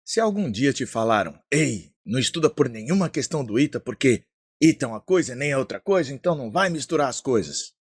Se algum dia te falaram, ei, não estuda por nenhuma questão do ITA porque ITA é uma coisa e nem é outra coisa, então não vai misturar as coisas.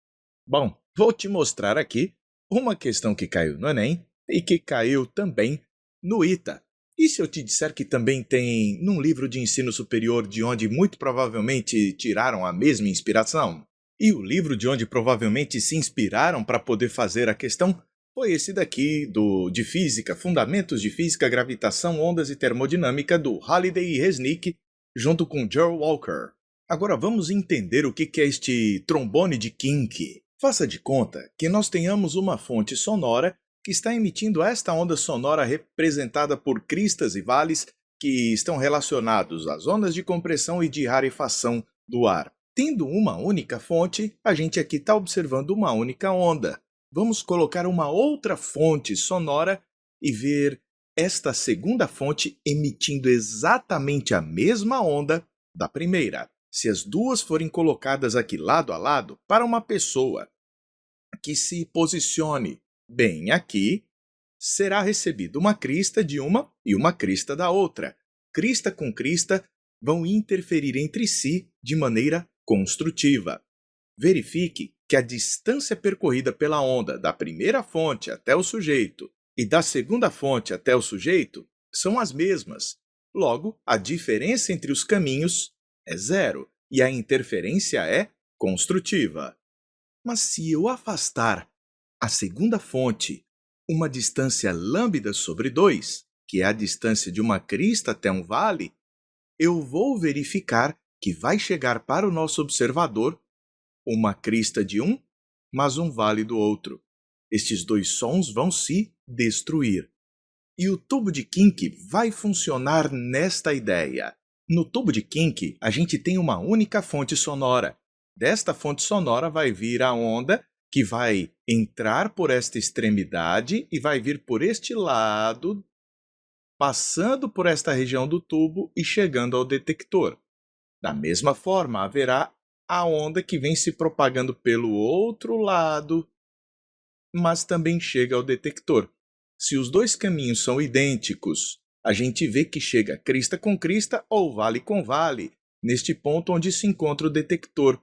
Bom, vou te mostrar aqui uma questão que caiu no Enem e que caiu também no ITA. E se eu te disser que também tem num livro de ensino superior de onde muito provavelmente tiraram a mesma inspiração? E o livro de onde provavelmente se inspiraram para poder fazer a questão foi esse daqui, de Física, Fundamentos de Física, Gravitação, Ondas e Termodinâmica, do Halliday e Resnick, junto com Joe Walker. Agora vamos entender o que é este trombone de Kink. Faça de conta que nós tenhamos uma fonte sonora que está emitindo esta onda sonora representada por cristas e vales que estão relacionados às ondas de compressão e de rarefação do ar. Tendo uma única fonte, a gente aqui está observando uma única onda. Vamos colocar uma outra fonte sonora e ver esta segunda fonte emitindo exatamente a mesma onda da primeira. Se as duas forem colocadas aqui lado a lado, para uma pessoa que se posicione bem aqui, será recebida uma crista de uma e uma crista da outra. Crista com crista vão interferir entre si de maneira construtiva. Verifique que a distância percorrida pela onda da primeira fonte até o sujeito e da segunda fonte até o sujeito são as mesmas. Logo, a diferença entre os caminhos é zero e a interferência é construtiva. Mas se eu afastar a segunda fonte uma distância lambda sobre 2, que é a distância de uma crista até um vale, eu vou verificar que vai chegar para o nosso observador uma crista de um, mas um vale do outro. Estes dois sons vão se destruir. E o tubo de Kink vai funcionar nesta ideia. No tubo de Kink, a gente tem uma única fonte sonora. Desta fonte sonora vai vir a onda que vai entrar por esta extremidade e vai vir por este lado, passando por esta região do tubo e chegando ao detector. Da mesma forma, haverá a onda que vem se propagando pelo outro lado, mas também chega ao detector. Se os dois caminhos são idênticos, a gente vê que chega crista com crista ou vale com vale, neste ponto onde se encontra o detector.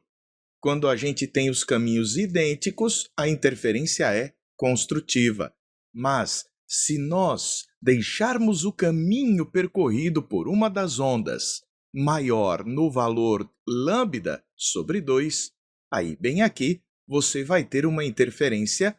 Quando a gente tem os caminhos idênticos, a interferência é construtiva. Mas, se nós deixarmos o caminho percorrido por uma das ondas maior no valor lambda sobre 2, aí bem aqui você vai ter uma interferência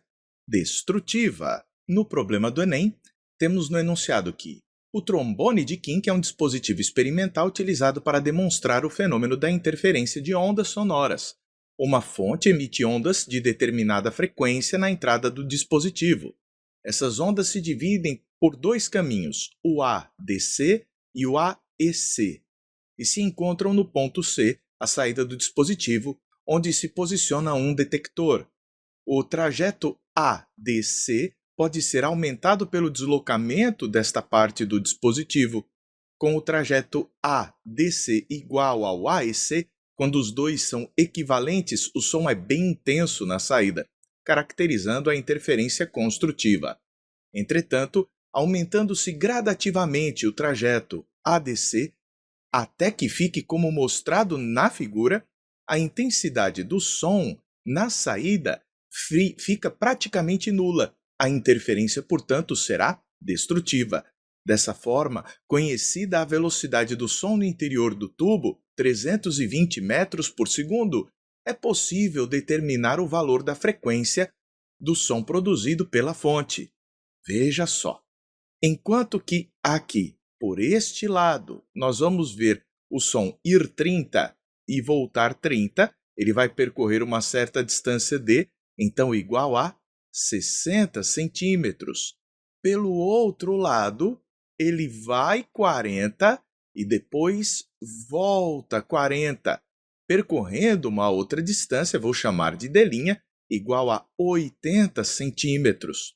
destrutiva. No problema do Enem, temos no enunciado que o trombone de Kink é um dispositivo experimental utilizado para demonstrar o fenômeno da interferência de ondas sonoras. Uma fonte emite ondas de determinada frequência na entrada do dispositivo. Essas ondas se dividem por dois caminhos, o ADC e o AEC, e se encontram no ponto C, a saída do dispositivo, onde se posiciona um detector. O trajeto ADC pode ser aumentado pelo deslocamento desta parte do dispositivo. Com o trajeto ADC igual ao AEC, quando os dois são equivalentes, o som é bem intenso na saída, caracterizando a interferência construtiva. Entretanto, aumentando-se gradativamente o trajeto ADC, até que fique como mostrado na figura, a intensidade do som na saída fica praticamente nula. A interferência, portanto, será destrutiva. Dessa forma, conhecida a velocidade do som no interior do tubo, 320 metros por segundo, é possível determinar o valor da frequência do som produzido pela fonte. Veja só. Enquanto que aqui, por este lado, nós vamos ver o som ir 30 e voltar 30, ele vai percorrer uma certa distância d, então igual a 60 centímetros. Pelo outro lado, ele vai 40 e depois volta 40, percorrendo uma outra distância, vou chamar de d', igual a 80 centímetros.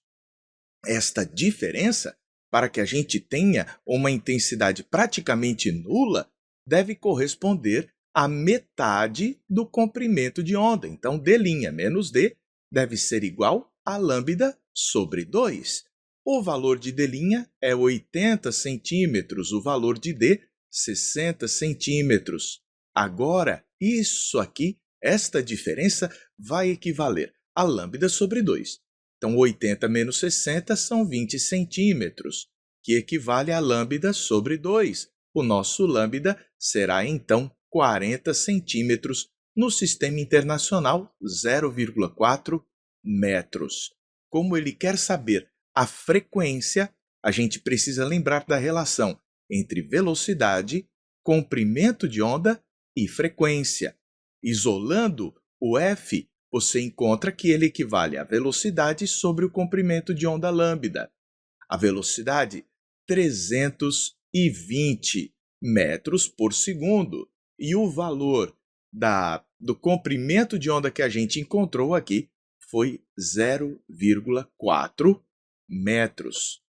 Esta diferença, para que a gente tenha uma intensidade praticamente nula, deve corresponder à metade do comprimento de onda. Então, d' menos d deve ser igual a lambda sobre 2. O valor de D' é 80 centímetros, o valor de D, 60 centímetros. Agora, isso aqui, esta diferença vai equivaler a lambda sobre 2. Então, 80 menos 60 são 20 centímetros, que equivale a lambda sobre 2. O nosso lambda será, então, 40 centímetros no Sistema Internacional 0,4 metros. Como ele quer saber a frequência, a gente precisa lembrar da relação entre velocidade, comprimento de onda e frequência. Isolando o f, você encontra que ele equivale à velocidade sobre o comprimento de onda lambda. A velocidade, 320 metros por segundo. E o valor do comprimento de onda que a gente encontrou aqui foi 0,4 metros.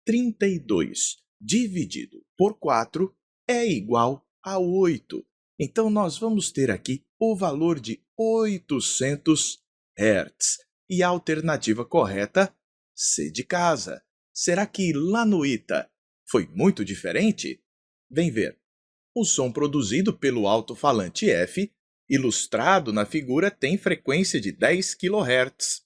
32 dividido por 4 é igual a 8. Então, nós vamos ter aqui o valor de 800 Hz. E a alternativa correta, C de casa. Será que lá no ITA foi muito diferente? Vem ver. O som produzido pelo alto-falante F, ilustrado na figura, tem frequência de 10 kHz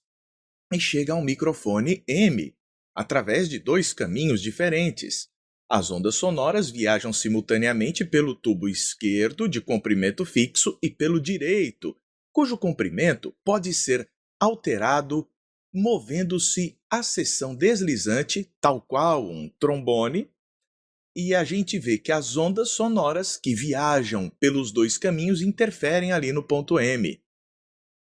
e chega a um microfone M, através de 2 caminhos diferentes. As ondas sonoras viajam simultaneamente pelo tubo esquerdo de comprimento fixo e pelo direito, cujo comprimento pode ser alterado movendo-se a seção deslizante, tal qual um trombone, e a gente vê que as ondas sonoras que viajam pelos 2 caminhos interferem ali no ponto M.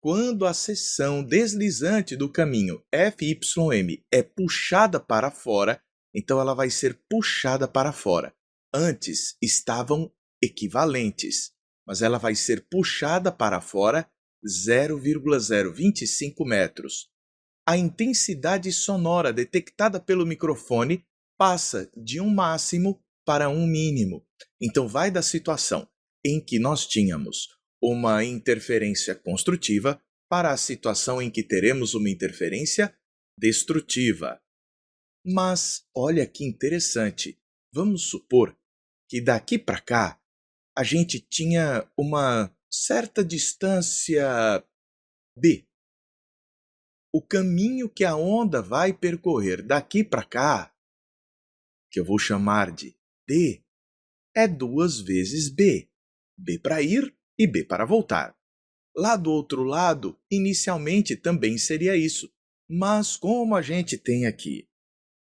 Quando a seção deslizante do caminho FYM é puxada para fora, então ela vai ser puxada para fora. Antes estavam equivalentes, mas ela vai ser puxada para fora 0,025 metros. A intensidade sonora detectada pelo microfone passa de um máximo para um mínimo. Então, vai da situação em que nós tínhamos uma interferência construtiva para a situação em que teremos uma interferência destrutiva. Mas, olha que interessante, vamos supor que daqui para cá a gente tinha uma certa distância B. O caminho que a onda vai percorrer daqui para cá, que eu vou chamar de D, é 2 vezes B. B para ir e B para voltar. Lá do outro lado, inicialmente também seria isso. Mas como a gente tem aqui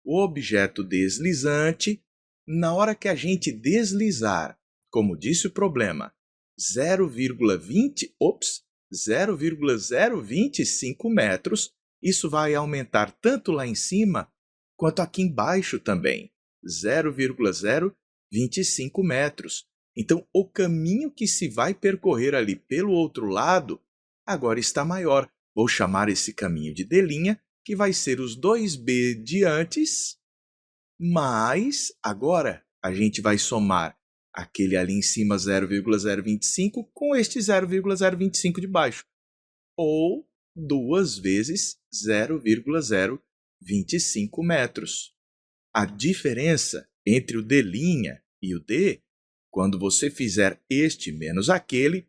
o objeto deslizante, na hora que a gente deslizar, como disse o problema, 0,025 metros, isso vai aumentar tanto lá em cima quanto aqui embaixo também, 0,025 metros. Então, o caminho que se vai percorrer ali pelo outro lado agora está maior. Vou chamar esse caminho de D', que vai ser os 2B de antes, mas agora a gente vai somar aquele ali em cima 0,025 com este 0,025 de baixo, ou 2 vezes 0,025 metros. A diferença entre o D' e o D, quando você fizer este menos aquele,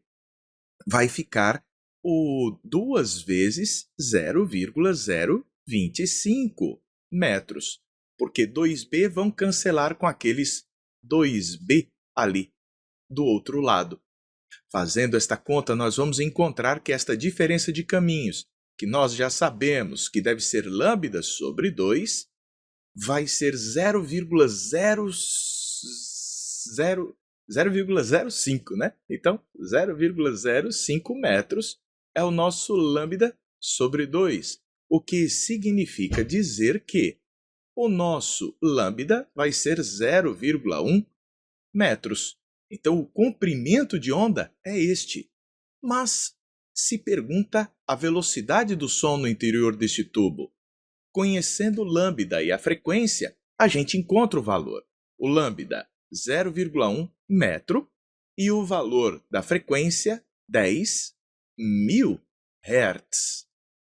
vai ficar o 2 vezes 0,025 metros, porque 2B vão cancelar com aqueles 2B ali do outro lado. Fazendo esta conta, nós vamos encontrar que esta diferença de caminhos, que nós já sabemos que deve ser lambda sobre 2, vai ser 0,05, né? Então, 0,05 metros é o nosso lambda sobre 2, o que significa dizer que o nosso lambda vai ser 0,1 metros. Então, o comprimento de onda é este. Mas se pergunta a velocidade do som no interior deste tubo. Conhecendo o lambda e a frequência, a gente encontra o valor. O lambda, 0,1 metro, e o valor da frequência, 10.000 Hz.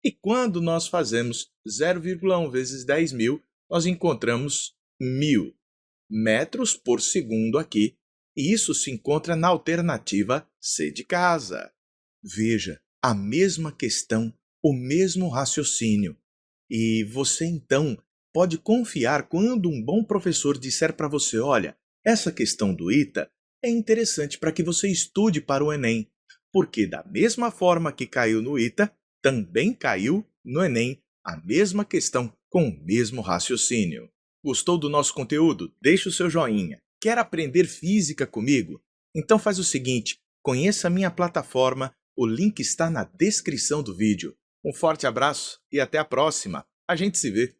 E quando nós fazemos 0,1 vezes 10.000, nós encontramos 1000 metros por segundo aqui, e isso se encontra na alternativa C de casa. Veja, a mesma questão, o mesmo raciocínio. E você, então, pode confiar quando um bom professor disser para você: olha, essa questão do ITA é interessante para que você estude para o Enem, porque da mesma forma que caiu no ITA, também caiu no Enem a mesma questão com o mesmo raciocínio. Gostou do nosso conteúdo? Deixe o seu joinha. Quer aprender física comigo? Então faz o seguinte, conheça a minha plataforma, o link está na descrição do vídeo. Um forte abraço e até a próxima. A gente se vê.